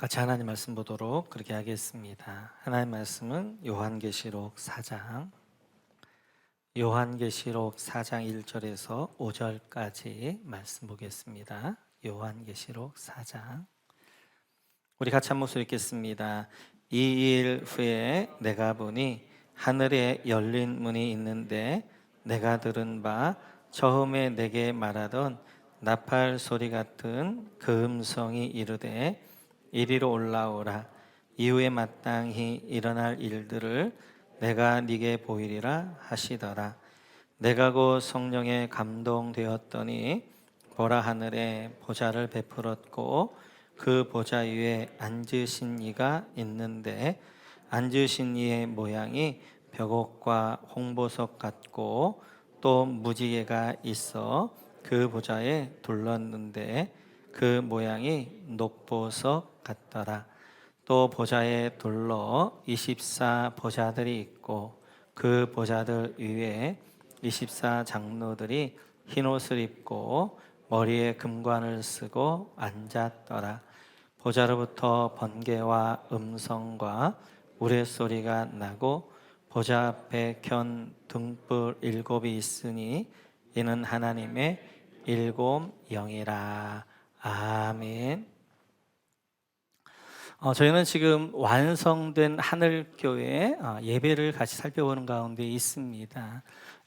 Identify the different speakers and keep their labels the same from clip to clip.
Speaker 1: 같이 하나님 말씀 보도록 그렇게 하겠습니다. 하나님 말씀은 요한계시록 4장 1절에서 5절까지 말씀 보겠습니다. 요한계시록 4장 우리 같이 한 목소리 읽겠습니다. 이 일 후에 내가 보니 하늘에 열린 문이 있는데 내가 들은 바 처음에 내게 말하던 나팔 소리 같은 그 음성이 이르되 이리로 올라오라. 이후에 마땅히 일어날 일들을 내가 네게 보이리라 하시더라. 내가 곧 성령에 감동되었더니 보라, 하늘에 보좌를 베풀었고 그 보좌 위에 앉으신 이가 있는데 앉으신 이의 모양이 벽옥과 홍보석 같고 또 무지개가 있어 그 보좌에 둘렀는데 그 모양이 녹보석 같더라. 또 보좌에 둘러 24 보좌들이 있고 그 보좌들 위에 24 장로들이 흰옷을 입고 머리에 금관을 쓰고 앉았더라. 보좌로부터 번개와 음성과 우레소리가 나고 보좌 앞에 켠 등불 7이 있으니 이는 하나님의 7 영이라. 아멘. 저희는 지금 완성된 하늘교회 예배를 같이 살펴보는 가운데 있습니다.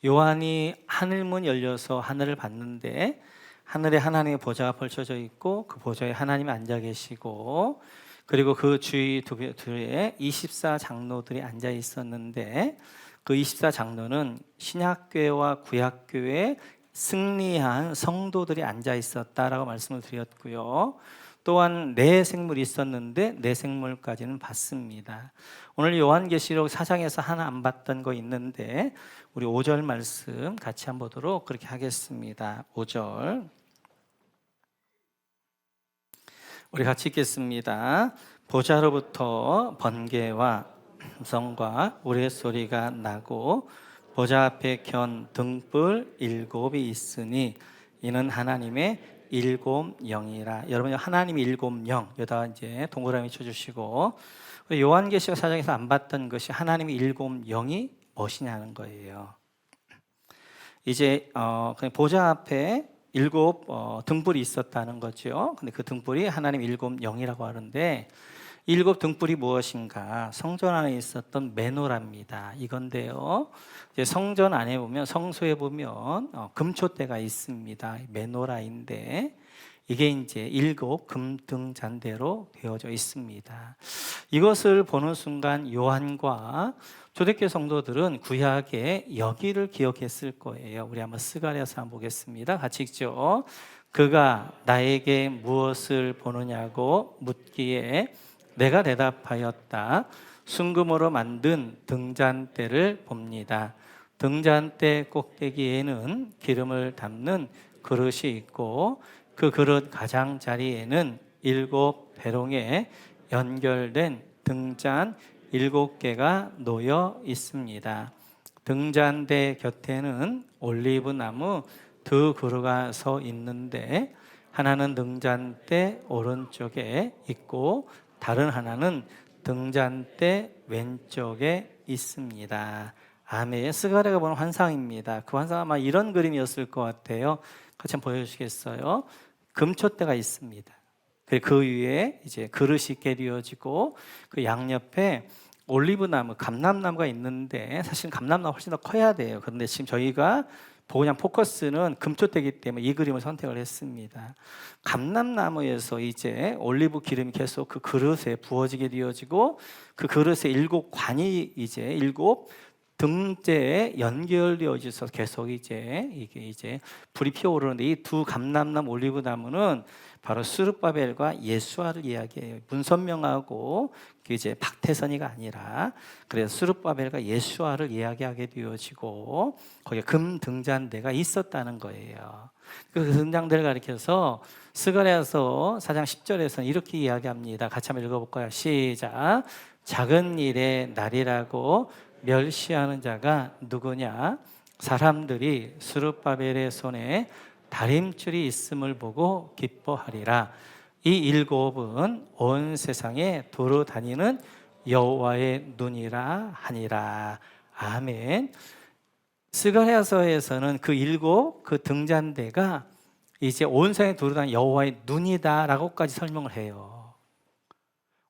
Speaker 1: 요한이 하늘문 열려서 하늘을 봤는데 하늘에 하나님의 보좌가 펼쳐져 있고 그 보좌에 하나님이 앉아 계시고 그리고 그 주위 둘에 24 장로들이 앉아 있었는데 그 24 장로는 신약교회와 구약교회에 승리한 성도들이 앉아 있었다라고 말씀을 드렸고요. 또한 네 생물이 있었는데 네 생물까지는 봤습니다. 오늘 요한계시록 4장에서 하나 안 봤던 거 있는데 우리 5절 말씀 같이 한번 보도록 그렇게 하겠습니다. 5절 우리 같이 읽겠습니다. 보좌로부터 번개와 음성과 우레소리가 나고 보좌 앞에 켠 등불 7이 있으니 이는 하나님의 7 영이라. 여러분 하나님이 7 영 여기다가 이제 동그라미 쳐주시고 요한계시록 4장에서 안 봤던 것이 하나님의 7 영이 무엇이냐는 거예요. 이제 그냥 보좌 앞에 7 등불이 있었다는 거죠. 근데 그 등불이 하나님 7 영이라고 하는데 7 등불이 무엇인가? 성전 안에 있었던 메노라입니다. 이건데요. 이제 성전 안에 보면 성소에 보면 금초대가 있습니다. 메노라인데 이게 이제 7 금등잔대로 되어져 있습니다. 이것을 보는 순간 요한과 초대교회 성도들은 구약의 여기를 기억했을 거예요. 우리 한번 스가랴서 한번 보겠습니다. 같이 읽죠. 그가 나에게 무엇을 보느냐고 묻기에 내가 대답하였다. 순금으로 만든 등잔대를 봅니다. 등잔대 꼭대기에는 기름을 담는 그릇이 있고 그 그릇 가장자리에는 7 배롱에 연결된 등잔 7개가 놓여 있습니다. 등잔대 곁에는 올리브 나무 2 그루가 서 있는데 하나는 등잔대 오른쪽에 있고 다른 하나는 등잔대 왼쪽에 있습니다. 아멘. 스가랴가 보는 환상입니다. 그 환상 아마 이런 그림이었을 것 같아요. 같이 한번 보여주시겠어요? 금초대가 있습니다. 그 위에 이제 그릇이 깨려지고 그 양옆에 올리브 나무, 감람나무가 있는데 사실 감람나무가 훨씬 더 커야 돼요. 그런데 지금 저희가 그냥 포커스는 금초대이기 때문에 이 그림을 선택을 했습니다. 감람나무에서 이제 올리브 기름이 계속 그 그릇에 부어지게 되어지고 그 그릇에 7 관이 이제 7 등재에 연결되어져서 계속 이제 이게 이제 불이 피어오르는데 이 두 감람나무 올리브 나무는 바로 스룹바벨과 예수아를 이야기해요. 문선명하고 이제 박태선이가 아니라 그래서 스룹바벨과 예수아를 이야기하게 되어지고 거기에 금 등잔대가 있었다는 거예요. 그 등잔대를 가리켜서 스가랴서 4장 10절에서는 이렇게 이야기합니다. 같이 한번 읽어볼까요? 시작. 작은 일의 날이라고 멸시하는 자가 누구냐? 사람들이 스룹바벨의 손에 다림줄이 있음을 보고 기뻐하리라. 이 일곱은 온 세상에 도로 다니는 여호와의 눈이라 하니라. 아멘. 스가랴서에서는 그 일곱 그 등잔대가 이제 온 세상에 도로 다니는 여호와의 눈이다라고까지 설명을 해요.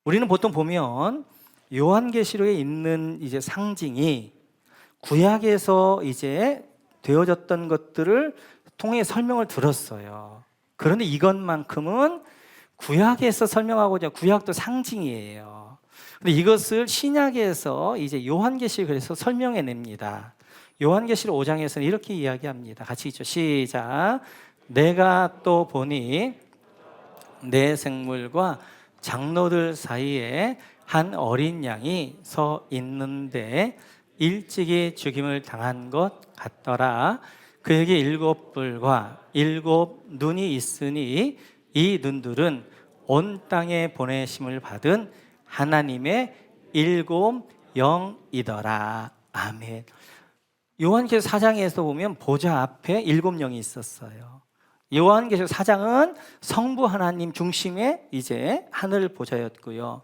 Speaker 1: 우리는 보통 보면 요한계시록에 있는 이제 상징이 구약에서 이제 되어졌던 것들을 통해 설명을 들었어요. 그런데 이것만큼은 구약에서 설명하고자 구약도 상징이에요. 근데 이것을 신약에서 이제 요한계시록에서 설명해 냅니다. 요한계시록 5장에서는 이렇게 이야기합니다. 같이 읽죠. 시작. 내가 또 보니 내 생물과 장로들 사이에 한 어린 양이 서 있는데 일찍이 죽임을 당한 것 같더라. 그에게 일곱 뿔과 일곱 눈이 있으니 이 눈들은 온 땅에 보내심을 받은 하나님의 일곱 영이더라. 아멘. 요한계시록 4장에서 보면 보좌 앞에 일곱 영이 있었어요. 요한계시록 4장은 성부 하나님 중심의 이제 하늘 보좌였고요.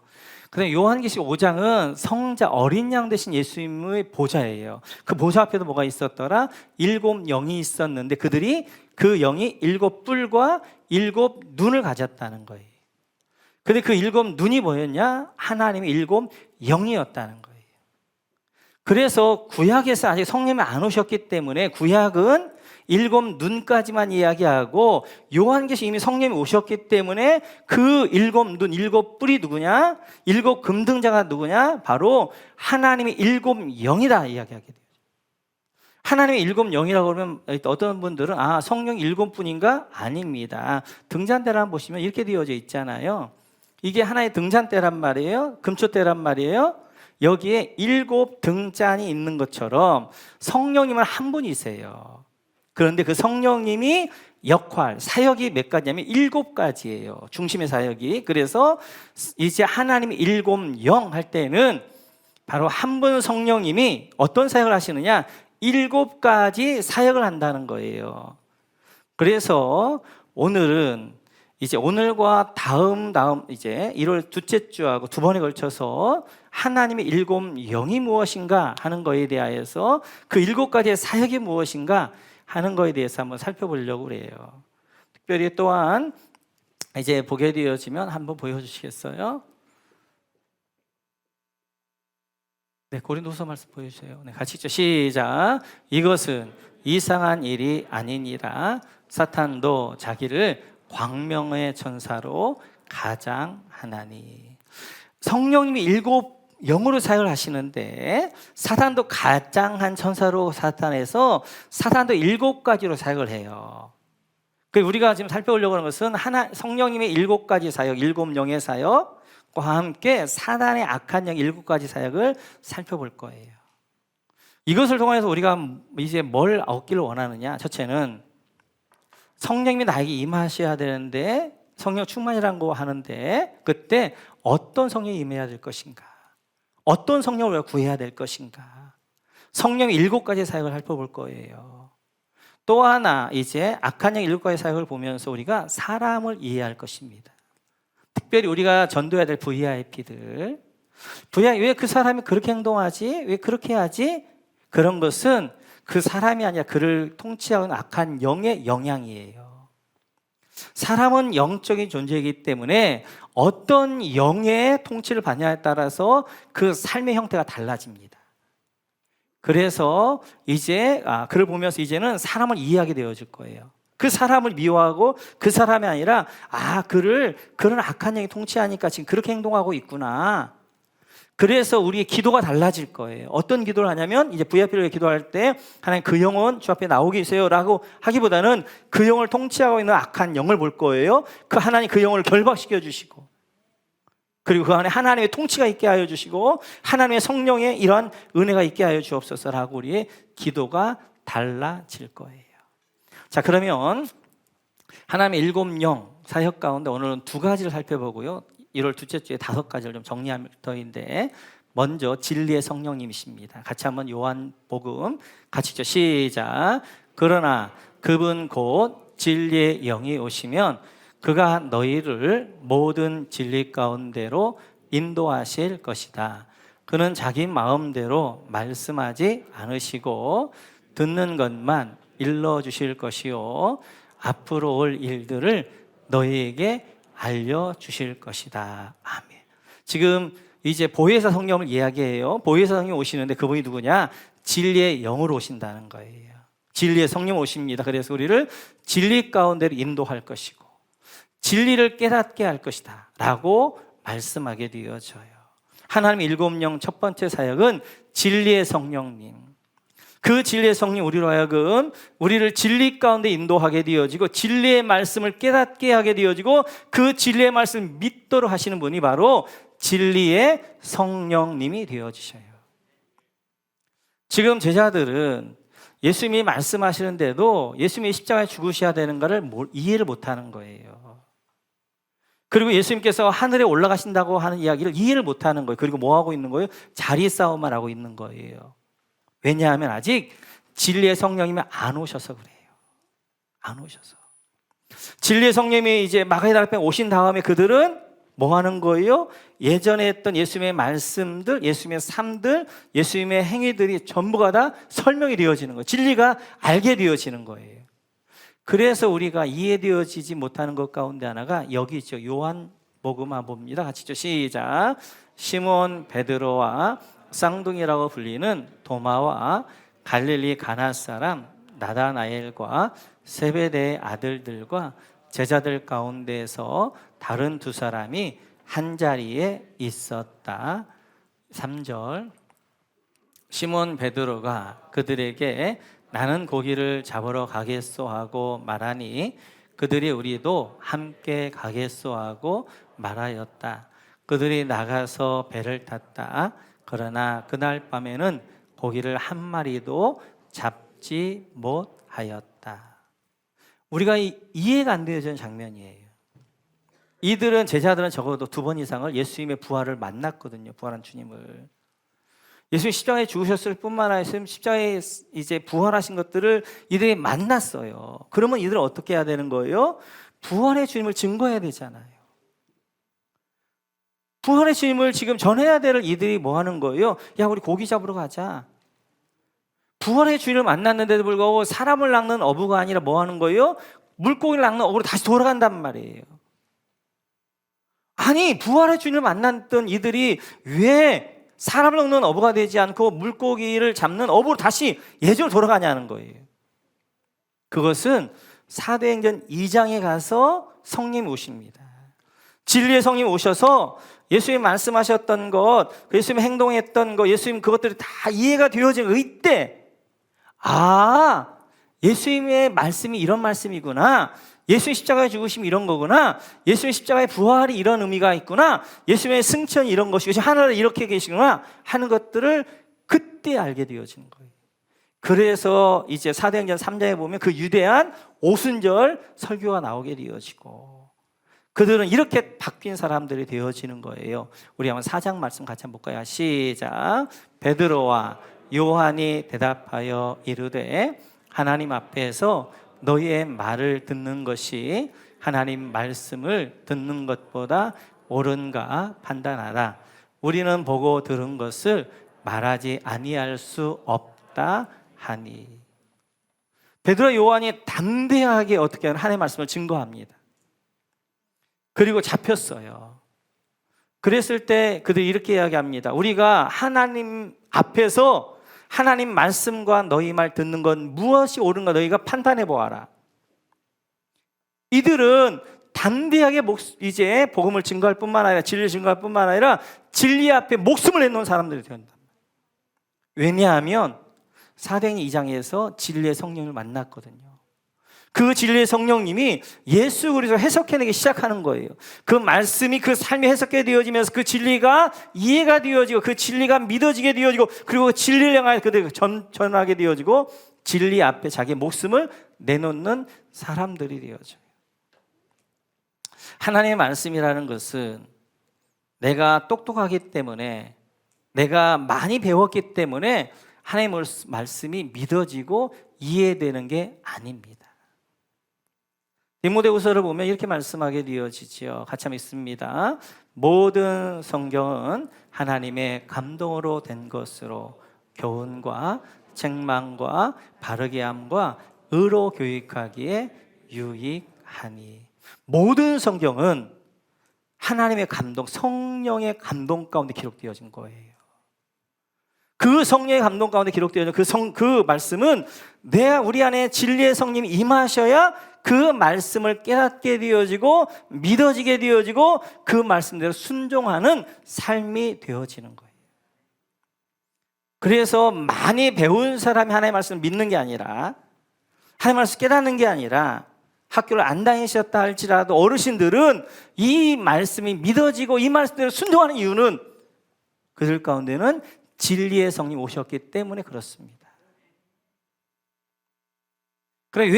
Speaker 1: 그다음에 요한계시록 5장은 성자 어린 양 되신 예수님의 보좌예요. 그 보좌 앞에도 뭐가 있었더라? 일곱 영이 있었는데 그들이 그 영이 일곱 뿔과 일곱 눈을 가졌다는 거예요. 근데 그 일곱 눈이 뭐였냐? 하나님의 일곱 영이었다는 거예요. 그래서 구약에서 아직 성령이 안 오셨기 때문에 구약은 일곱 눈까지만 이야기하고 요한계시록 이미 성령이 오셨기 때문에 그 일곱 눈, 일곱 뿔이 누구냐? 일곱 금등자가 누구냐? 바로 하나님의 일곱 영이다 이야기하게 돼요. 하나님의 일곱 영이라고 그러면 어떤 분들은 성령 일곱 분인가? 아닙니다. 등잔대를 한번 보시면 이렇게 되어져 있잖아요. 이게 하나의 등잔대란 말이에요. 금초대란 말이에요. 여기에 일곱 등잔이 있는 것처럼 성령님은 한 분이세요. 그런데 그 성령님이 역할, 사역이 몇 가지냐면 일곱 가지예요. 중심의 사역이. 그래서 이제 하나님의 일곱 영 할 때는 바로 한 분 성령님이 어떤 사역을 하시느냐? 일곱 가지 사역을 한다는 거예요. 그래서 오늘은 이제 오늘과 다음 이제 1월 둘째 주하고 두 번에 걸쳐서 하나님의 일곱 영이 무엇인가 하는 거에 대하여서 그 일곱 가지의 사역이 무엇인가 하는 거에 대해서 한번 살펴보려고 그래요. 특별히 또한 이제 보게 되어지면 한번 보여주시겠어요? 네, 고린도서 말씀 보여주세요. 네, 같이 읽죠. 시작. 이것은 이상한 일이 아니니라. 사탄도 자기를 광명의 천사로 가장하나니. 성령님이 일곱 영으로 사역을 하시는데 사탄도 가장한 천사로 사탄에서 사탄도 일곱 가지로 사역을 해요. 우리가 지금 살펴보려고 하는 것은 성령님의 일곱 가지 사역, 일곱 영의 사역과 함께 사탄의 악한 영 일곱 가지 사역을 살펴볼 거예요. 이것을 통해서 우리가 이제 뭘 얻기를 원하느냐? 첫째는 성령님이 나에게 임하셔야 되는데 성령 충만이라는 거 하는데 그때 어떤 성령이 임해야 될 것인가? 어떤 성령을 우리가 구해야 될 것인가? 성령의 일곱 가지 사역을 살펴볼 거예요. 또 하나 이제 악한 영 일곱 가지 사역을 보면서 우리가 사람을 이해할 것입니다. 특별히 우리가 전도해야 될 VIP들, 왜 그 사람이 그렇게 행동하지? 왜 그렇게 하지? 그런 것은 그 사람이 아니라 그를 통치하는 악한 영의 영향이에요. 사람은 영적인 존재이기 때문에 어떤 영의 통치를 받냐에 따라서 그 삶의 형태가 달라집니다. 그래서 이제 그를 보면서 이제는 사람을 이해하게 되어질 거예요. 그 사람을 미워하고 그 사람이 아니라 그를 그런 악한 영이 통치하니까 지금 그렇게 행동하고 있구나. 그래서 우리의 기도가 달라질 거예요. 어떤 기도를 하냐면 이제 VIP를 기도할 때 하나님 그 영혼 주 앞에 나오게 해주세요라고 하기보다는 그 영을 통치하고 있는 악한 영을 볼 거예요. 그 하나님 그 영을 결박시켜 주시고 그리고 그 안에 하나님의 통치가 있게 하여 주시고 하나님의 성령의 이러한 은혜가 있게 하여 주옵소서라고 우리의 기도가 달라질 거예요. 자, 그러면 하나님의 일곱 영 사역 가운데 오늘은 두 가지를 살펴보고요. 1월 둘째 주에 5가지를 좀 정리할 터인데 먼저 진리의 성령님이십니다. 같이 한번 요한복음 같이 읽죠. 시작. 그러나 그분 곧 진리의 영이 오시면 그가 너희를 모든 진리 가운데로 인도하실 것이다. 그는 자기 마음대로 말씀하지 않으시고 듣는 것만 일러주실 것이요 앞으로 올 일들을 너희에게 알려주실 것이다. 아멘. 지금 이제 보혜사 성령을 이야기해요. 보혜사 성령 오시는데 그분이 누구냐? 진리의 영으로 오신다는 거예요. 진리의 성령 오십니다. 그래서 우리를 진리 가운데로 인도할 것이고 진리를 깨닫게 할 것이다 라고 말씀하게 되어져요. 하나님의 일곱 영 첫 번째 사역은 진리의 성령님, 그 진리의 성령 우리로 하여금 우리를 진리 가운데 인도하게 되어지고 진리의 말씀을 깨닫게 하게 되어지고 그 진리의 말씀을 믿도록 하시는 분이 바로 진리의 성령님이 되어지셔요. 지금 제자들은 예수님이 말씀하시는데도 예수님이 십자가에 죽으셔야 되는 것을 이해를 못하는 거예요. 그리고 예수님께서 하늘에 올라가신다고 하는 이야기를 이해를 못하는 거예요. 그리고 뭐 하고 있는 거예요? 자리 싸움만 하고 있는 거예요. 왜냐하면 아직 진리의 성령님이 안 오셔서 그래요. 안 오셔서. 진리의 성령님이 이제 마가다라 앞에 오신 다음에 그들은 뭐 하는 거예요? 예전에 했던 예수님의 말씀들, 예수님의 삶들, 예수님의 행위들이 전부가 다 설명이 되어지는 거예요. 진리가 알게 되어지는 거예요. 그래서 우리가 이해되어지지 못하는 것 가운데 하나가 여기 있죠. 요한복음화 봅니다. 같이 죠. 시작. 시몬 베드로와 쌍둥이라고 불리는 도마와 갈릴리 가나 사람 나다나엘과 세베대의 아들들과 제자들 가운데서 다른 두 사람이 한 자리에 있었다. 3절. 시몬 베드로가 그들에게 나는 고기를 잡으러 가겠소 하고 말하니 그들이 우리도 함께 가겠소 하고 말하였다. 그들이 나가서 배를 탔다. 그러나 그날 밤에는 고기를 한 마리도 잡지 못하였다. 우리가 이해가 안 되어지는 장면이에요. 이들은 제자들은 적어도 2번 이상을 예수님의 부활을 만났거든요. 부활한 주님을. 예수님 십자가에 죽으셨을 뿐만 아니라 십자가에 이제 부활하신 것들을 이들이 만났어요. 그러면 이들은 어떻게 해야 되는 거예요? 부활의 주님을 증거해야 되잖아요. 부활의 주님을 지금 전해야 될 이들이 뭐 하는 거예요? 야, 우리 고기 잡으러 가자. 부활의 주님을 만났는데도 불구하고 사람을 낚는 어부가 아니라 뭐 하는 거예요? 물고기를 낚는 어부로 다시 돌아간단 말이에요. 아니, 부활의 주님을 만났던 이들이 왜 사람을 낚는 어부가 되지 않고 물고기를 잡는 어부로 다시 예전으로 돌아가냐는 거예요. 그것은 사도행전 2장에 가서 성령이 오십니다. 진리의 성령이 오셔서 예수님 말씀하셨던 것, 예수님 행동했던 것, 예수님 그것들이 다 이해가 되어진 이때, 아, 예수님의 말씀이 이런 말씀이구나. 예수님 십자가에 죽으심이 이런 거구나. 예수님 십자가의 부활이 이런 의미가 있구나. 예수님의 승천이 이런 것이고 하나를 이렇게 계시구나 하는 것들을 그때 알게 되어지는 거예요. 그래서 이제 사도행전 3장에 보면 그 유대한 오순절 설교가 나오게 되어지고 그들은 이렇게 바뀐 사람들이 되어지는 거예요. 우리 한번 4장 말씀 같이 한번 볼까요? 시작. 베드로와 요한이 대답하여 이르되 하나님 앞에서 너희의 말을 듣는 것이 하나님 말씀을 듣는 것보다 옳은가 판단하라. 우리는 보고 들은 것을 말하지 아니할 수 없다 하니. 베드로 요한이 담대하게 어떻게 하나님의 말씀을 증거합니다. 그리고 잡혔어요. 그랬을 때 그들이 이렇게 이야기합니다. 우리가 하나님 앞에서 하나님 말씀과 너희 말 듣는 건 무엇이 옳은가 너희가 판단해 보아라. 이들은 담대하게 이제 복음을 증거할 뿐만 아니라 진리를 증거할 뿐만 아니라 진리 앞에 목숨을 내놓은 사람들이 된다. 왜냐하면 사도행전 2장에서 진리의 성령을 만났거든요. 그 진리의 성령님이 예수 그리스도 해석해내기 시작하는 거예요. 그 말씀이 그 삶이 해석해 되어지면서 그 진리가 이해가 되어지고 그 진리가 믿어지게 되어지고 그리고 그 진리를 향하여 그들이 전하게 되어지고 진리 앞에 자기 목숨을 내놓는 사람들이 되어져요. 하나님의 말씀이라는 것은 내가 똑똑하기 때문에 내가 많이 배웠기 때문에 하나님의 말씀이 믿어지고 이해되는 게 아닙니다. 디모데후서를 보면 이렇게 말씀하게 되어지지요. 같이 한번 읽습니다. 모든 성경은 하나님의 감동으로 된 것으로 교훈과 책망과 바르게 함과 의로 교육하기에 유익하니. 모든 성경은 하나님의 감동, 성령의 감동 가운데 기록되어진 거예요. 그 성령의 감동 가운데 기록되어진 그 말씀은 우리 안에 진리의 성령이 임하셔야 그 말씀을 깨닫게 되어지고 믿어지게 되어지고 그 말씀대로 순종하는 삶이 되어지는 거예요. 그래서 많이 배운 사람이 하나님의 말씀을 믿는 게 아니라, 하나님의 말씀을 깨닫는 게 아니라, 학교를 안 다니셨다 할지라도 어르신들은 이 말씀이 믿어지고 이 말씀대로 순종하는 이유는 그들 가운데는 진리의 성령이 오셨기 때문에 그렇습니다. 그럼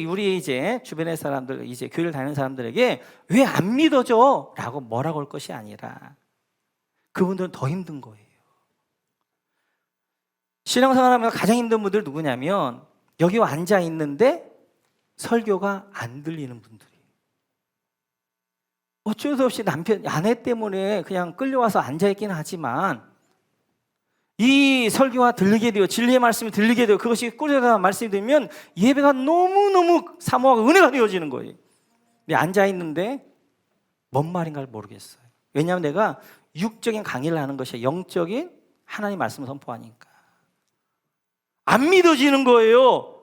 Speaker 1: 우리 이제 주변의 사람들, 이제 교회를 다니는 사람들에게 왜 안 믿어져? 라고 뭐라고 할 것이 아니라 그분들은 더 힘든 거예요. 신앙생활하면서 가장 힘든 분들 누구냐면 여기 앉아 있는데 설교가 안 들리는 분들이. 어쩔 수 없이 아내 때문에 그냥 끌려와서 앉아 있긴 하지만 이 설교가 들리게 되어, 진리의 말씀이 들리게 되어, 그것이 꾸준한 말씀이 되면 예배가 너무너무 사모하고 은혜가 되어지는 거예요. 근데 앉아있는데 뭔 말인가를 모르겠어요. 왜냐하면 내가 육적인 강의를 하는 것이 영적인 하나님의 말씀을 선포하니까 안 믿어지는 거예요.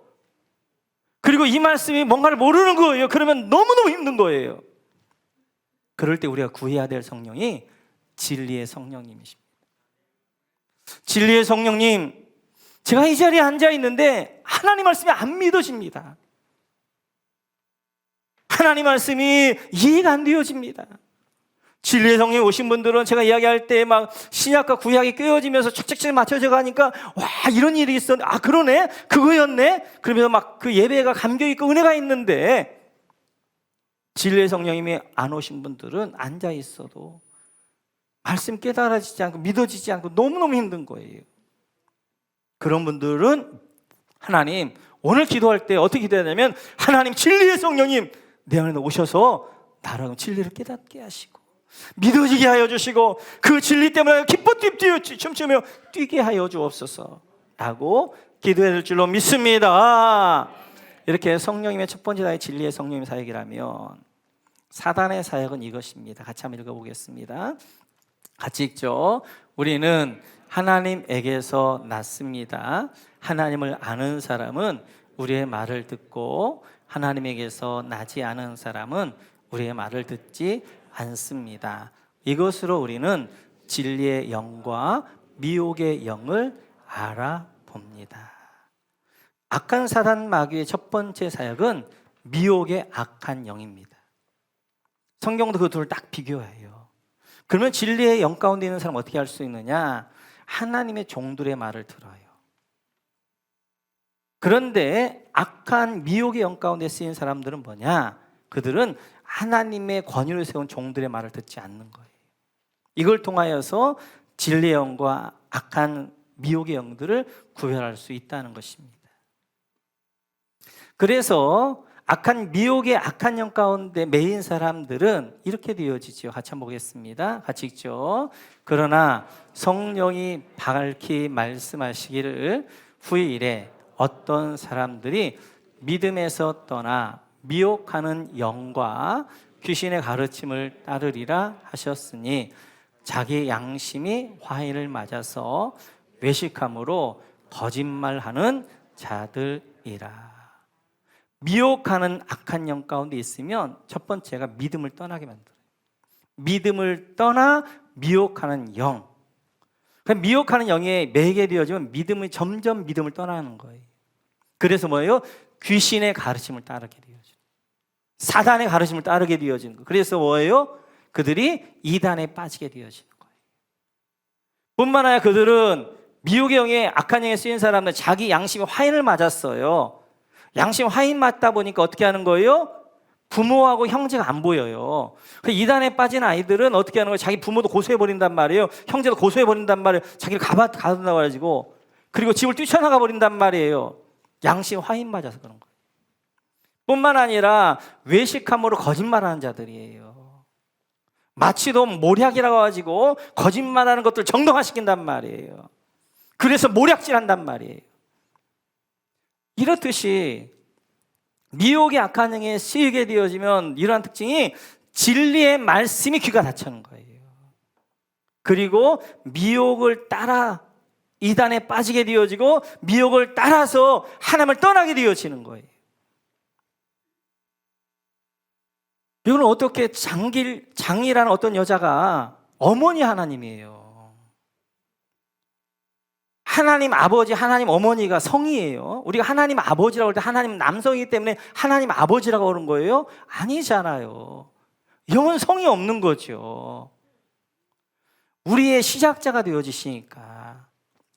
Speaker 1: 그리고 이 말씀이 뭔가를 모르는 거예요. 그러면 너무너무 힘든 거예요. 그럴 때 우리가 구해야 될 성령이 진리의 성령님이십니다. 진리의 성령님, 제가 이 자리에 앉아 있는데 하나님 말씀이 안 믿어집니다. 하나님 말씀이 이해가 안 되어집니다. 진리의 성령이 오신 분들은 제가 이야기할 때 막 신약과 구약이 꿰어지면서 착착착 맞춰져 가니까 와, 이런 일이 있었네, 아 그러네, 그거였네, 그러면서 막 그 예배가 감격있고 은혜가 있는데, 진리의 성령님이 안 오신 분들은 앉아 있어도 말씀 깨달아지지 않고 믿어지지 않고 너무너무 힘든 거예요. 그런 분들은 하나님, 오늘 기도할 때 어떻게 기도하냐면, 하나님 진리의 성령님 내 안에 오셔서 나라고 진리를 깨닫게 하시고 믿어지게 하여 주시고 그 진리 때문에 기뻐 뛰어 춤추며 뛰게 하여 주옵소서 라고 기도해야 될 줄로 믿습니다. 이렇게 성령님의 첫 번째 사역, 진리의 성령님의 사역이라면 사단의 사역은 이것입니다. 같이 한번 읽어보겠습니다. 같이 읽죠. 우리는 하나님에게서 났습니다. 하나님을 아는 사람은 우리의 말을 듣고 하나님에게서 나지 않은 사람은 우리의 말을 듣지 않습니다. 이것으로 우리는 진리의 영과 미혹의 영을 알아봅니다. 악한 사단 마귀의 첫 번째 사역은 미혹의 악한 영입니다. 성경도 그 둘을 딱 비교해요. 그러면 진리의 영 가운데 있는 사람은 어떻게 할 수 있느냐? 하나님의 종들의 말을 들어요. 그런데 악한 미혹의 영 가운데 쓰인 사람들은 뭐냐? 그들은 하나님의 권위를 세운 종들의 말을 듣지 않는 거예요. 이걸 통하여서 진리의 영과 악한 미혹의 영들을 구별할 수 있다는 것입니다. 그래서 악한 미혹의 악한 영 가운데 매인 사람들은 이렇게 되어지죠. 같이 한번 보겠습니다. 같이 읽죠. 그러나 성령이 밝히 말씀하시기를 후일에 어떤 사람들이 믿음에서 떠나 미혹하는 영과 귀신의 가르침을 따르리라 하셨으니 자기 양심이 화인을 맞아서 외식함으로 거짓말하는 자들이라. 미혹하는 악한 영 가운데 있으면 첫 번째가 믿음을 떠나게 만들어요. 믿음을 떠나 미혹하는 영. 미혹하는 영에 매게 되어지면 점점 믿음을 떠나는 거예요. 그래서 뭐예요? 귀신의 가르침을 따르게 되어져요. 사단의 가르침을 따르게 되어지는 거예요. 그래서 뭐예요? 그들이 이단에 빠지게 되어지는 거예요. 뿐만 아니라 그들은 미혹의 영에 악한 영에 쓰인 사람들 자기 양심이 화인을 맞았어요. 양심 화인 맞다 보니까 어떻게 하는 거예요? 부모하고 형제가 안 보여요. 이단에 빠진 아이들은 어떻게 하는 거예요? 자기 부모도 고소해버린단 말이에요. 형제도 고소해버린단 말이에요. 자기를 가둔다고 해가지고. 그리고 집을 뛰쳐나가 버린단 말이에요. 양심 화인 맞아서 그런 거예요. 뿐만 아니라 외식함으로 거짓말하는 자들이에요. 마치도 모략이라고 가지고 거짓말하는 것들 정당화시킨단 말이에요. 그래서 모략질한단 말이에요. 이렇듯이 미혹의 악한 행에 쓰이게 되어지면 이러한 특징이 진리의 말씀이 귀가 닫히는 거예요. 그리고 미혹을 따라 이단에 빠지게 되어지고 미혹을 따라서 하나님을 떠나게 되어지는 거예요. 이거는 어떻게 장이라는 어떤 여자가 어머니 하나님이에요. 하나님 아버지, 하나님 어머니가 성이에요. 우리가 하나님 아버지라고 할 때 하나님 남성이기 때문에 하나님 아버지라고 하는 거예요? 아니잖아요. 이건 성이 없는 거죠. 우리의 시작자가 되어지시니까,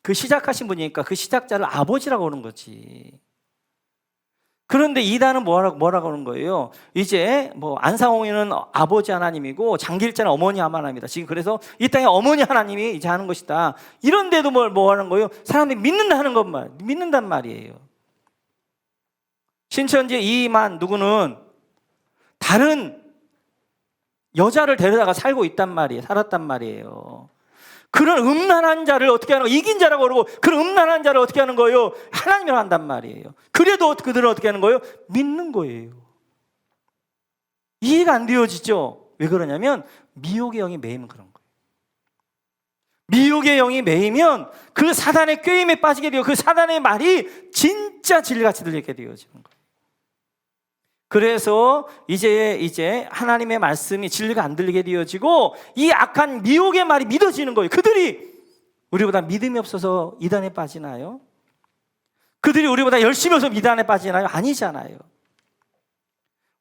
Speaker 1: 그 시작하신 분이니까 그 시작자를 아버지라고 하는 거지. 그런데 이단은 뭐라고 하는 거예요? 이제 안상홍이는 아버지 하나님이고 장길자는 어머니 하나님이다. 지금 그래서 이 땅에 어머니 하나님이 이제 하는 것이다. 이런데도 뭐 하는 거예요? 사람들이 믿는단 말이에요. 신천지 이만 누구는 다른 여자를 데려다가 살았단 말이에요. 그런 음란한 자를 어떻게 하는 거예요? 이긴 자라고 그러고, 그런 음란한 자를 어떻게 하는 거예요? 하나님이라고 한단 말이에요. 그래도 그들은 어떻게 하는 거예요? 믿는 거예요. 이해가 안 되어지죠? 왜 그러냐면 미혹의 영이 매이면 그런 거예요. 미혹의 영이 매이면 그 사단의 꾀임에 빠지게 되고 그 사단의 말이 진짜 진리같이 들리게 되어지는 거예요. 그래서 이제 하나님의 말씀이 진리가 안 들리게 되어지고 이 악한 미혹의 말이 믿어지는 거예요. 그들이 우리보다 믿음이 없어서 이단에 빠지나요? 그들이 우리보다 열심히 해서 이단에 빠지나요? 아니잖아요.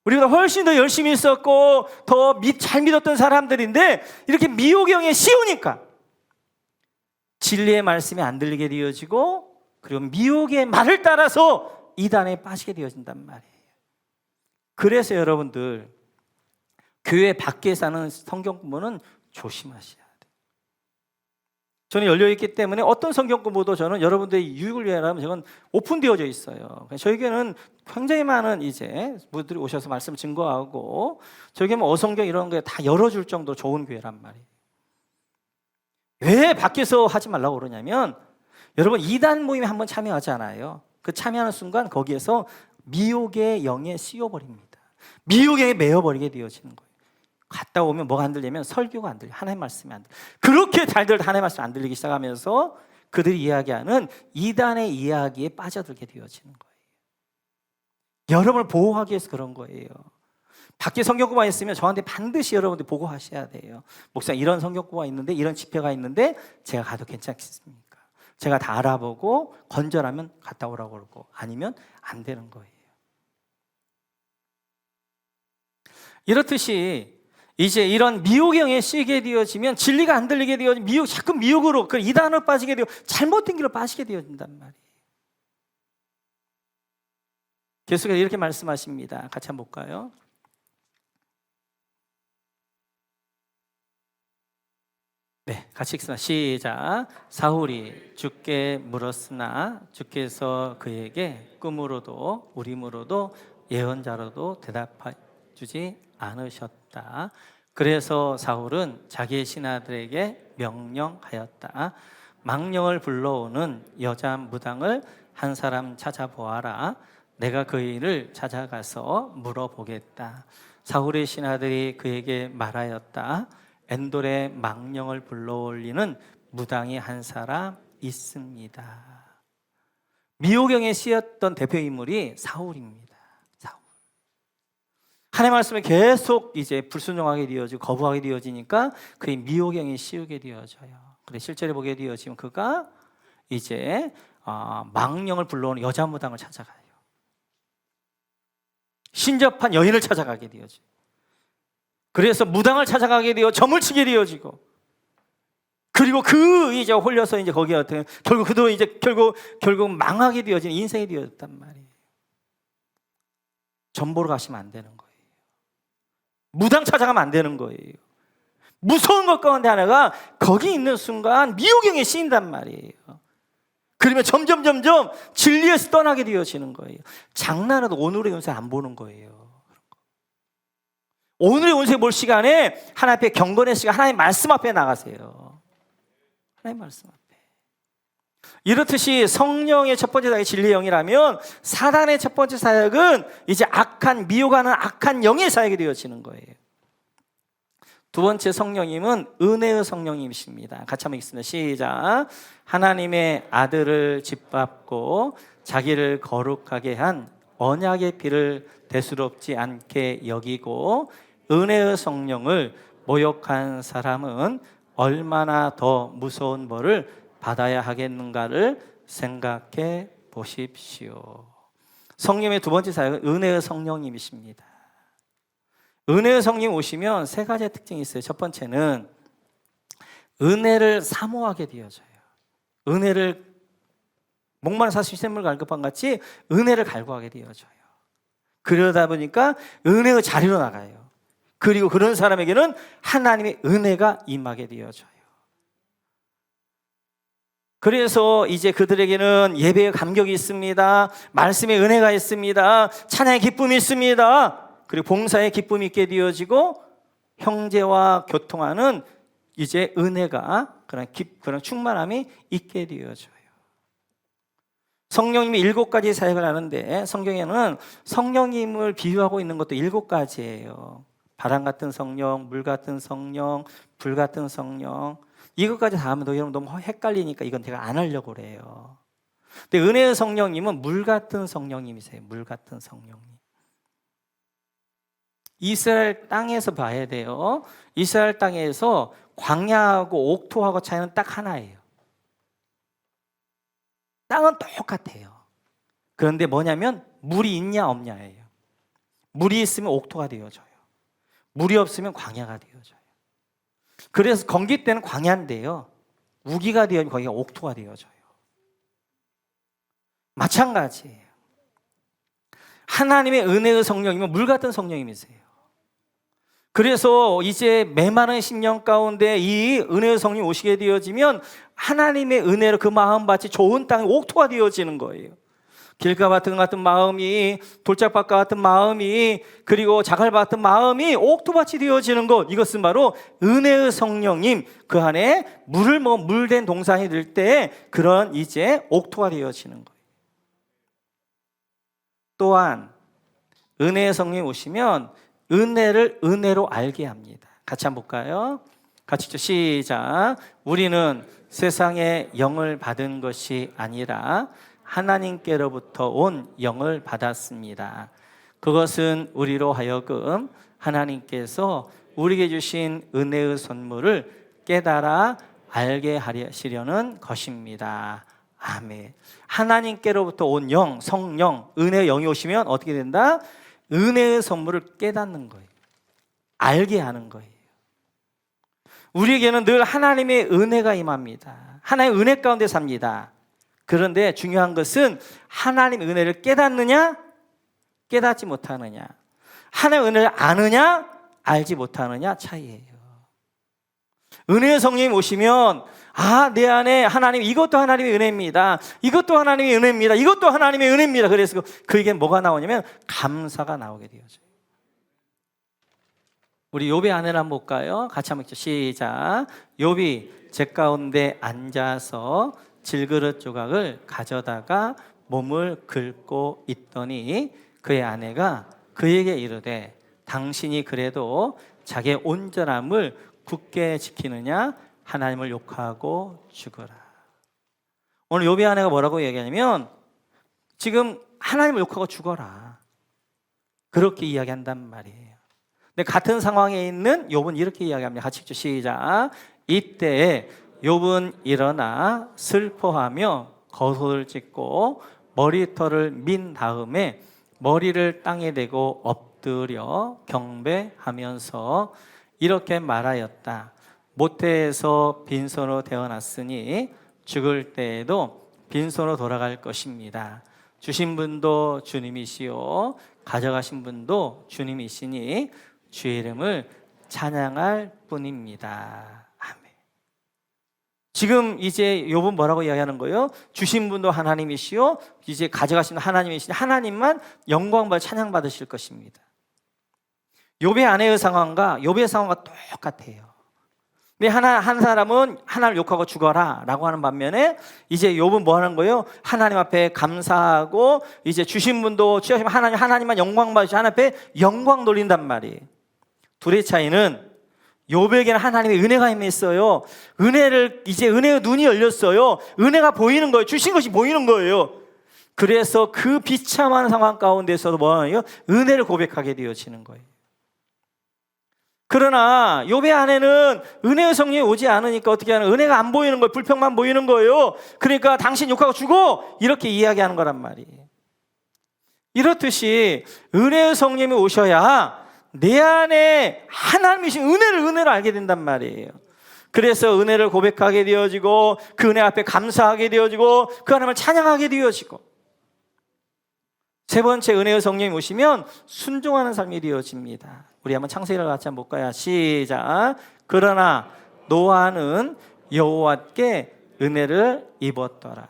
Speaker 1: 우리보다 훨씬 더 열심히 있었고 더 잘 믿었던 사람들인데 이렇게 미혹의 영에 씌우니까 진리의 말씀이 안 들리게 되어지고 그리고 미혹의 말을 따라서 이단에 빠지게 되어진단 말이에요. 그래서 여러분들 교회 밖에서 하는 성경 공부는 조심하셔야 돼요. 저는 열려있기 때문에 어떤 성경 공부도 저는 여러분들의 유익을 위하여라면 저는 오픈되어져 있어요. 저에게는 굉장히 많은 이제 분들이 오셔서 말씀을 증거하고 저에게는 어성경 이런 거 다 열어줄 정도로 좋은 교회란 말이에요. 왜 밖에서 하지 말라고 그러냐면 여러분 이단 모임에 한번 참여하잖아요. 그 참여하는 순간 거기에서 미혹의 영에 씌워버립니다. 미혹의 영에 매여버리게 되어지는 거예요. 갔다 오면 뭐가 안 들리면 설교가 안 들려. 하나님의 말씀이 안 들려. 그렇게 잘 들어도 하나님의 말씀이 안 들리기 시작하면서 그들이 이야기하는 이단의 이야기에 빠져들게 되어지는 거예요. 여러분을 보호하기 위해서 그런 거예요. 밖에 성경구가 있으면 저한테 반드시 여러분들 보고하셔야 돼요. 목사님 이런 성경구가 있는데 이런 집회가 있는데 제가 가도 괜찮겠습니까? 제가 다 알아보고 건전하면 갔다 오라고 그러고 아니면 안 되는 거예요. 이렇듯이 이제 이런 미혹의 영에 씌게 되어지면 진리가 안 들리게 되어지면 자꾸 미혹으로 그 이단으로 빠지게 되고 잘못된 길로 빠지게 되어진단 말이에요. 계속해서 이렇게 말씀하십니다. 같이 한번 볼까요? 네, 같이 읽습니다. 시작. 사울이 주께 물었으나 주께서 그에게 꿈으로도 우림으로도 예언자로도 대답해 주지 않으셨다. 그래서 사울은 자기의 신하들에게 명령하였다. 망령을 불러오는 여자 무당을 한 사람 찾아보아라. 내가 그 일을 찾아가서 물어보겠다. 사울의 신하들이 그에게 말하였다. 엔돌에 망령을 불러올리는 무당이 한 사람 있습니다. 미혹영에 씌였던 대표 인물이 사울입니다. 하나님의 말씀에 계속 이제 불순종하게 되어지고 거부하게 되어지니까 그의 미혹영에 씌우게 되어져요. 그래 실제로 보게 되어지면 그가 이제 망령을 불러오는 여자 무당을 찾아가요. 신접한 여인을 찾아가게 되어져. 그래서 무당을 찾아가게 되어 점을 치게 되어지고 그리고 그 이제 홀려서 이제 거기에 어떻게 결국 그도 이제 결국 망하게 되어진 인생이 되었단 말이에요. 점 보러 가시면 안 되는 거예요. 무당 찾아가면 안 되는 거예요. 무서운 것 가운데 하나가 거기 있는 순간 미혹영에 씌인단 말이에요. 그러면 점점 진리에서 떠나게 되어지는 거예요. 장난해도 오늘의 운세 안 보는 거예요. 오늘의 운세 볼 시간에 하나님 앞에 경건의 시간, 하나님 말씀 앞에 나가세요. 하나님 말씀 앞에. 이렇듯이 성령의 첫 번째 사역이 진리의 영이라면 사단의 첫 번째 사역은 이제 악한, 미혹하는 악한 영의 사역이 되어지는 거예요. 두 번째 성령님은 은혜의 성령님이십니다. 같이 한번 읽습니다. 시작. 하나님의 아들을 짓밟고 자기를 거룩하게 한 언약의 피를 대수롭지 않게 여기고 은혜의 성령을 모욕한 사람은 얼마나 더 무서운 벌을 받아야 하겠는가를 생각해 보십시오. 성령의 두 번째 사역은 은혜의 성령님이십니다. 은혜의 성령 오시면 세 가지의 특징이 있어요. 첫 번째는 은혜를 사모하게 되어져요. 은혜를 목마른 사슴이 샘물 갈급한 같이 은혜를 갈구하게 되어져요. 그러다 보니까 은혜의 자리로 나가요. 그리고 그런 사람에게는 하나님의 은혜가 임하게 되어져요. 그래서 이제 그들에게는 예배의 감격이 있습니다. 말씀의 은혜가 있습니다. 찬양의 기쁨이 있습니다. 그리고 봉사의 기쁨이 있게 되어지고 형제와 교통하는 이제 은혜가 그런 충만함이 있게 되어져요. 성령님이 7가지 사역을 하는데 성경에는 성령님을 비유하고 있는 것도 7가지예요. 바람 같은 성령, 물 같은 성령, 불 같은 성령. 이것까지 다 하면 여러분 너무 헷갈리니까 이건 제가 안 하려고 그래요. 근데 은혜의 성령님은 물 같은 성령님이세요. 물 같은 성령님. 이스라엘 땅에서 봐야 돼요. 이스라엘 땅에서 광야하고 옥토하고 차이는 딱 하나예요. 땅은 똑같아요. 그런데 뭐냐면 물이 있냐 없냐예요. 물이 있으면 옥토가 되어져요. 물이 없으면 광야가 되어져요. 그래서 건기 때는 광야인데요, 우기가 되어지면 거기가 옥토가 되어져요. 마찬가지예요. 하나님의 은혜의 성령이면 물 같은 성령님이세요. 그래서 이제 메마른 심령 가운데 이 은혜의 성령이 오시게 되어지면 하나님의 은혜로 그 마음밭이 좋은 땅이 옥토가 되어지는 거예요. 길가밭 같은 마음이, 돌짝밭 같은 마음이, 그리고 자갈밭 같은 마음이 옥토밭이 되어지는 것, 이것은 바로 은혜의 성령님, 그 안에 물된 동산이 될 때 그런 이제 옥토가 되어지는 거예요. 또한 은혜의 성령이 오시면 은혜를 은혜로 알게 합니다. 같이 한번 볼까요? 같이 시작. 우리는 세상의 영을 받은 것이 아니라 하나님께로부터 온 영을 받았습니다. 그것은 우리로 하여금 하나님께서 우리에게 주신 은혜의 선물을 깨달아 알게 하시려는 것입니다. 아멘. 하나님께로부터 온 영, 성령, 은혜의 영이 오시면 어떻게 된다? 은혜의 선물을 깨닫는 거예요. 알게 하는 거예요. 우리에게는 늘 하나님의 은혜가 임합니다. 하나님의 은혜 가운데 삽니다. 그런데 중요한 것은 하나님의 은혜를 깨닫느냐, 깨닫지 못하느냐, 하나님의 은혜를 아느냐, 알지 못하느냐 차이예요. 은혜의 성령이 오시면 내 안에 하나님, 이것도 하나님의 은혜입니다. 이것도 하나님의 은혜입니다. 이것도 하나님의 은혜입니다. 그래서 그에게 뭐가 나오냐면 감사가 나오게 되어져요. 우리 욥의 아내를 한번 볼까요? 같이 한번 시작. 욥이 제 가운데 앉아서 질그릇 조각을 가져다가 몸을 긁고 있더니 그의 아내가 그에게 이르되 당신이 그래도 자기의 온전함을 굳게 지키느냐? 하나님을 욕하고 죽어라. 오늘 욥의 아내가 뭐라고 얘기하냐면 지금 하나님을 욕하고 죽어라, 그렇게 이야기한단 말이에요. 근데 같은 상황에 있는 욥은 이렇게 이야기합니다. 같이 읽죠. 시작. 이때 욥은 일어나 슬퍼하며 겉옷을 찢고 머리털을 민 다음에 머리를 땅에 대고 엎드려 경배하면서 이렇게 말하였다. 모태에서 빈손으로 태어났으니 죽을 때에도 빈손으로 돌아갈 것입니다. 주신 분도 주님이시요 가져가신 분도 주님이시니 주의 이름을 찬양할 뿐입니다. 아멘. 지금 이제 욥은 뭐라고 이야기하는 거예요? 주신 분도 하나님이시요 이제 가져가신 분도 하나님이시니 하나님만 영광받아 찬양받으실 것입니다. 욥의 아내의 상황과 욥의 상황과 똑같아요. 근데 한 사람은 하나님을 욕하고 죽어라 라고 하는 반면에 이제 욥은 뭐 하는 거예요? 하나님 앞에 감사하고 이제 주신 분도 취하시면 하나님만 영광 받으시고 하나님 앞에 영광 돌린단 말이에요. 둘의 차이는 욥에게는 하나님의 은혜가 임했어요. 이제 은혜의 눈이 열렸어요. 은혜가 보이는 거예요. 주신 것이 보이는 거예요. 그래서 그 비참한 상황 가운데서도 뭐 하는 거예요? 은혜를 고백하게 되어지는 거예요. 그러나 욥의 아내는 은혜의 성령이 오지 않으니까 어떻게 하는, 은혜가 안 보이는 거예요. 불평만 보이는 거예요. 그러니까 당신 욕하고 죽어 이렇게 이야기하는 거란 말이에요. 이렇듯이 은혜의 성령이 오셔야 내 안에 하나님이신 은혜를 알게 된단 말이에요. 그래서 은혜를 고백하게 되어지고 그 은혜 앞에 감사하게 되어지고 그 하나님을 찬양하게 되어지고, 세 번째 은혜의 성령이 오시면 순종하는 삶이 되어집니다. 우리 한번 창세기를 같이 한번 볼까요? 시작. 그러나 노아는 여호와께 은혜를 입었더라.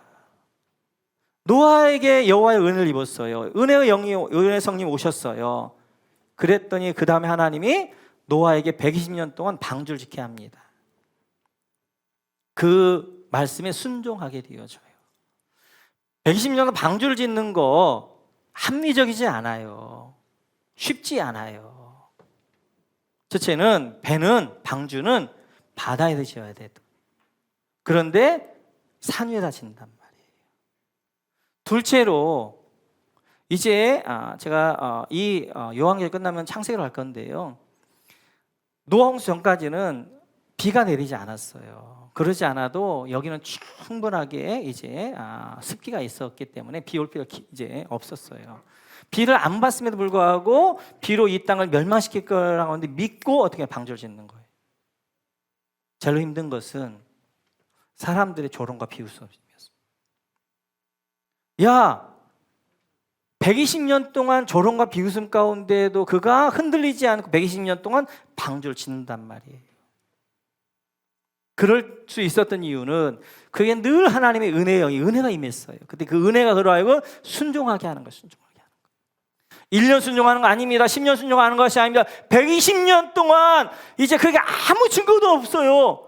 Speaker 1: 노아에게 여호와의 은혜를 입었어요. 은혜의 성령이 오셨어요. 그랬더니 그 다음에 하나님이 노아에게 120년 동안 방주를 지켜야 합니다. 그 말씀에 순종하게 되어져요. 120년 방주를 짓는 거 합리적이지 않아요. 쉽지 않아요. 첫째는 방주는 바다에 지어야 돼. 그런데 산 위에다 짓는단 말이에요. 둘째로 이제 제가 이 요한계시 끝나면 창세기로 갈 건데요. 노아 홍수 전까지는 비가 내리지 않았어요. 그러지 않아도 여기는 충분하게 이제 습기가 있었기 때문에 비 올 필요가 이제 없었어요. 비를 안 받음에도 불구하고 비로 이 땅을 멸망시킬 거라고 하는데 믿고 어떻게 방주를 짓는 거예요. 제일 힘든 것은 사람들의 조롱과 비웃음이었습니다. 야, 120년 동안 조롱과 비웃음 가운데에도 그가 흔들리지 않고 120년 동안 방주를 짓는단 말이에요. 그럴 수 있었던 이유는 그게 늘 하나님의 은혜가 임했어요. 근데 그 은혜가 그러하고 순종하게 하는 거예요. 순종하게 하는 거예요. 1년 순종하는 거 아닙니다. 10년 순종하는 것이 아닙니다. 120년 동안 이제 그게 아무 증거도 없어요.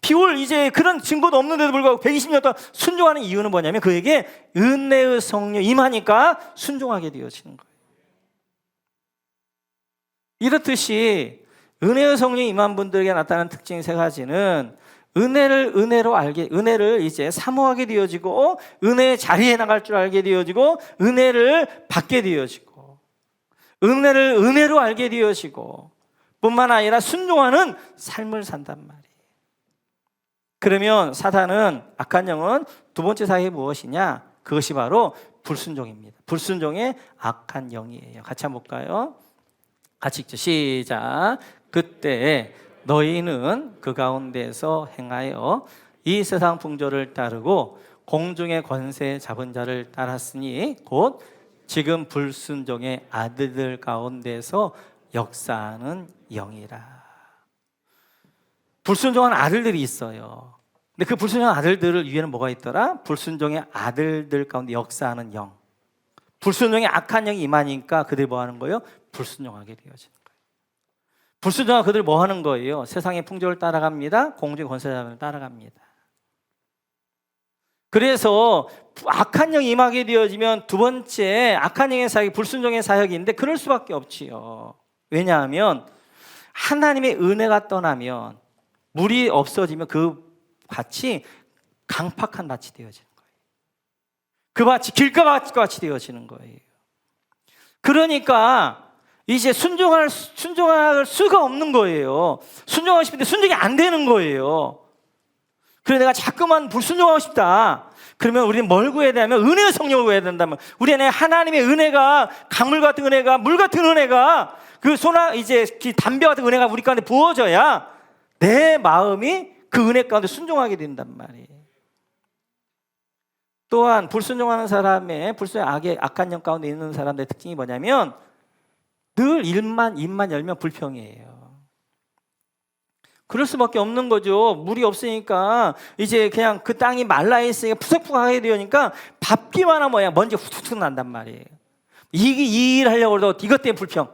Speaker 1: 비올 이제 그런 증거도 없는데도 불구하고 120년 동안 순종하는 이유는 뭐냐면 그에게 은혜의 성령 임하니까 순종하게 되어지는 거예요. 이렇듯이 은혜의 성령이 임한 분들에게 나타나는 특징 세 가지는 은혜를 이제 사모하게 되어지고 은혜의 자리에 나갈 줄 알게 되어지고 은혜를 받게 되어지고 은혜를 은혜로 알게 되어지고 뿐만 아니라 순종하는 삶을 산단 말이에요. 그러면 사단은, 악한 영은 두 번째 사역이 무엇이냐? 그것이 바로 불순종입니다. 불순종의 악한 영이에요. 같이 한번 볼까요? 같이 읽죠. 시작. 그때 너희는 그 가운데서 행하여 이 세상 풍조를 따르고 공중의 권세 잡은 자를 따랐으니 곧 지금 불순종의 아들들 가운데서 역사하는 영이라. 불순종한 아들들이 있어요. 근데 그 불순종한 아들들을 위에는 뭐가 있더라? 불순종의 아들들 가운데 역사하는 영. 불순종의 악한 영이 임하니까 그들이 뭐 하는 거예요? 불순종하게 되어지는 거예요. 불순종한 그들이 뭐 하는 거예요? 세상의 풍조를 따라갑니다. 공중의 권세자를 따라갑니다. 그래서 악한 영이 임하게 되어지면 두 번째 악한 영의 사역이 불순종의 사역인데 그럴 수밖에 없지요. 왜냐하면 하나님의 은혜가 떠나면 물이 없어지면 그 밭이 강팍한 밭이 되어지는 거예요. 그 밭이 길가밭같이 되어지는 거예요. 그러니까 이제 순종할 수가 없는 거예요. 순종하고 싶은데 순종이 안 되는 거예요. 그래서 내가 자꾸만 불순종하고 싶다. 그러면 우리는 뭘 구해야 되냐면 은혜의 성령을 구해야 된다면 우리 안에 하나님의 은혜가 강물 같은 은혜가 물 같은 은혜가 그 이제 담배 같은 은혜가 우리 가운데 부어져야 내 마음이 그 은혜 가운데 순종하게 된단 말이에요. 또한 불순종하는 사람의 악한 영 가운데 있는 사람들의 특징이 뭐냐면 늘 입만 열면 불평이에요. 그럴 수밖에 없는 거죠. 물이 없으니까 이제 그냥 그 땅이 말라 있으니까 푸석푸석하게 되니까 밟기만 하면 먼지 후툭 난단 말이에요. 이 일 하려고 해도 이것 때문에 불평,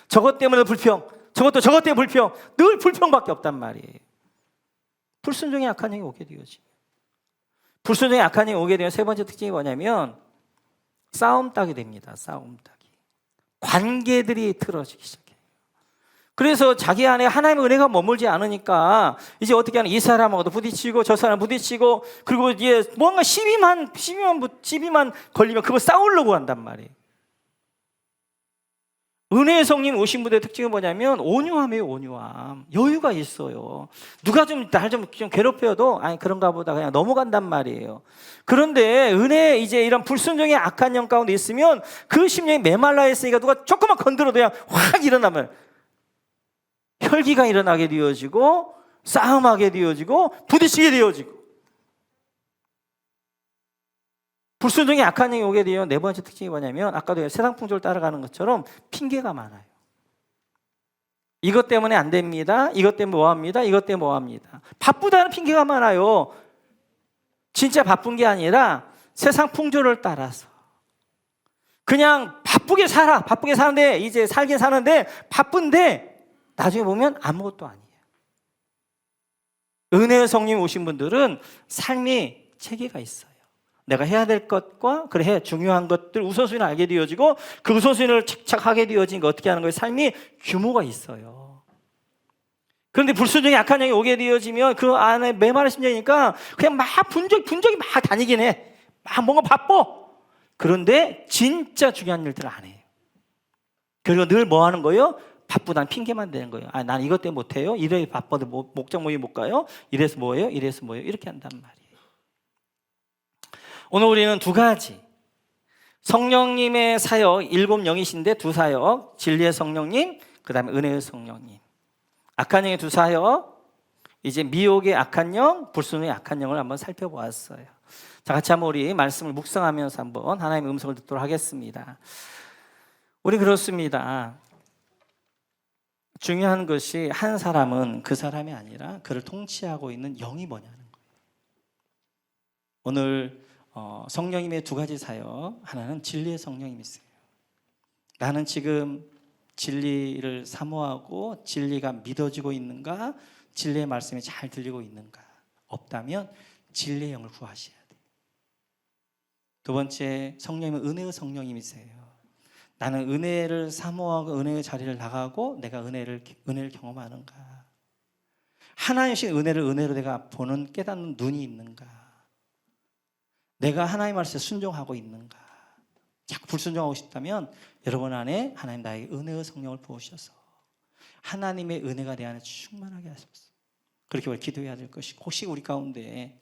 Speaker 1: 저것 때문에 불평, 저것 때문에 불평, 늘 불평밖에 없단 말이에요. 불순종의 악한 영이 오게 되어지. 불순종의 악한 영이 오게 되면 세 번째 특징이 뭐냐면 싸움 따게 됩니다. 싸움 따기. 관계들이 틀어지기 시작해요. 그래서 자기 안에 하나님의 은혜가 머물지 않으니까 이제 어떻게 하는, 이 사람하고도 부딪히고 저 사람 부딪히고, 그리고 이제 뭔가 시비만 걸리면 그거 싸우려고 한단 말이에요. 은혜의 성령 오신 분의 특징은 뭐냐면 온유함이에요. 온유함. 여유가 있어요. 누가 날 좀 괴롭혀도 아니 그런가 보다 그냥 넘어간단 말이에요. 그런데 은혜, 이제 이런 불순종의 악한 영 가운데 있으면 그 심령이 메말라 있으니까 누가 조금만 건드려도 그냥 확 일어나면 혈기가 일어나게 되어지고 싸움하게 되어지고 부딪히게 되어지고. 불순종이 악한 영이 오게 되면 네 번째 특징이 뭐냐면 아까도 세상 풍조를 따라가는 것처럼 핑계가 많아요. 이것 때문에 안 됩니다. 이것 때문에 뭐합니다. 이것 때문에 뭐합니다. 바쁘다는 핑계가 많아요. 진짜 바쁜 게 아니라 세상 풍조를 따라서 그냥 바쁘게 사는데 이제 살긴 사는데 바쁜데 나중에 보면 아무것도 아니에요. 은혜의 성령이 오신 분들은 삶이 체계가 있어요. 내가 해야 될 것과 중요한 것들 우선순위를 알게 되어지고 그 우선순위를 착착하게 되어지니까 어떻게 하는 거예요? 삶이 규모가 있어요. 그런데 불순종이 악한 영이 오게 되어지면 그 안에 메마른 심정이니까 그냥 막 분적이 막 다니긴 해. 막 뭔가 바빠. 그런데 진짜 중요한 일들을 안 해요. 그리고 늘 뭐 하는 거예요? 바쁘다는 핑계만 대는 거예요. 아, 난 이것 때문에 못해요. 이래 바빠도 목장 모임 못 가요. 이래서 뭐예요? 이렇게 한단 말이에요. 오늘 우리는 두 가지, 성령님의 사역 7영이신데 두 사역, 진리의 성령님, 그 다음에 은혜의 성령님, 악한 영의 두 사역, 이제 미혹의 악한 영, 불순의 악한 영을 한번 살펴보았어요. 자, 같이 한번 우리 말씀을 묵상하면서 한번 하나님의 음성을 듣도록 하겠습니다. 우리 그렇습니다. 중요한 것이 한 사람은 그 사람이 아니라 그를 통치하고 있는 영이 뭐냐는 거예요. 오늘 성령님의 두 가지 사역, 하나는 진리의 성령님이 있어요. 나는 지금 진리를 사모하고 진리가 믿어지고 있는가, 진리의 말씀이 잘 들리고 있는가. 없다면 진리의 영을 구하셔야 돼요. 두 번째, 성령님은 은혜의 성령님이세요. 나는 은혜를 사모하고 은혜의 자리를 나가고 내가 은혜를 경험하는가. 하나님의 은혜로 내가 보는 깨닫는 눈이 있는가. 내가 하나님 말씀에 순종하고 있는가. 자꾸 불순종하고 싶다면 여러분 안에 하나님 나에게 은혜의 성령을 부으셔서 하나님의 은혜가 내 안에 충만하게 하소서. 그렇게 우리 기도해야 될 것이고, 혹시 우리 가운데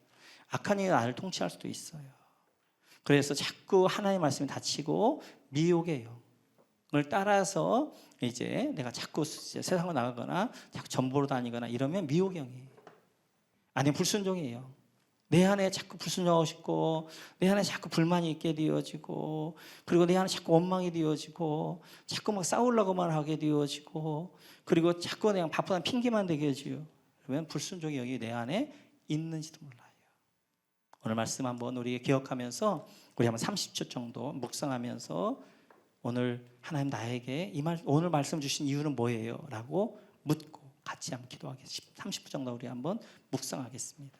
Speaker 1: 악한 영이 나를 통치할 수도 있어요. 그래서 자꾸 하나님 말씀에 다치고 미혹의 영을 따라서 이제 내가 자꾸 세상으로 나가거나 자꾸 전보로 다니거나 이러면 미혹의 영이에요. 아니면 불순종이에요. 내 안에 자꾸 불순종하고 싶고, 내 안에 자꾸 불만이 있게 되어지고, 그리고 내 안에 자꾸 원망이 되어지고, 자꾸 막 싸우려고만 하게 되어지고, 그리고 자꾸 그냥 바쁘다는 핑계만 되게 해줘요. 그러면 불순종의 영이 내 안에 있는지도 몰라요. 오늘 말씀 한번 우리 기억하면서 우리 한번 30초 정도 묵상하면서 오늘 하나님 나에게 오늘 말씀 주신 이유는 뭐예요? 라고 묻고 같이 한번 기도하겠습니다. 30분 정도 우리 한번 묵상하겠습니다.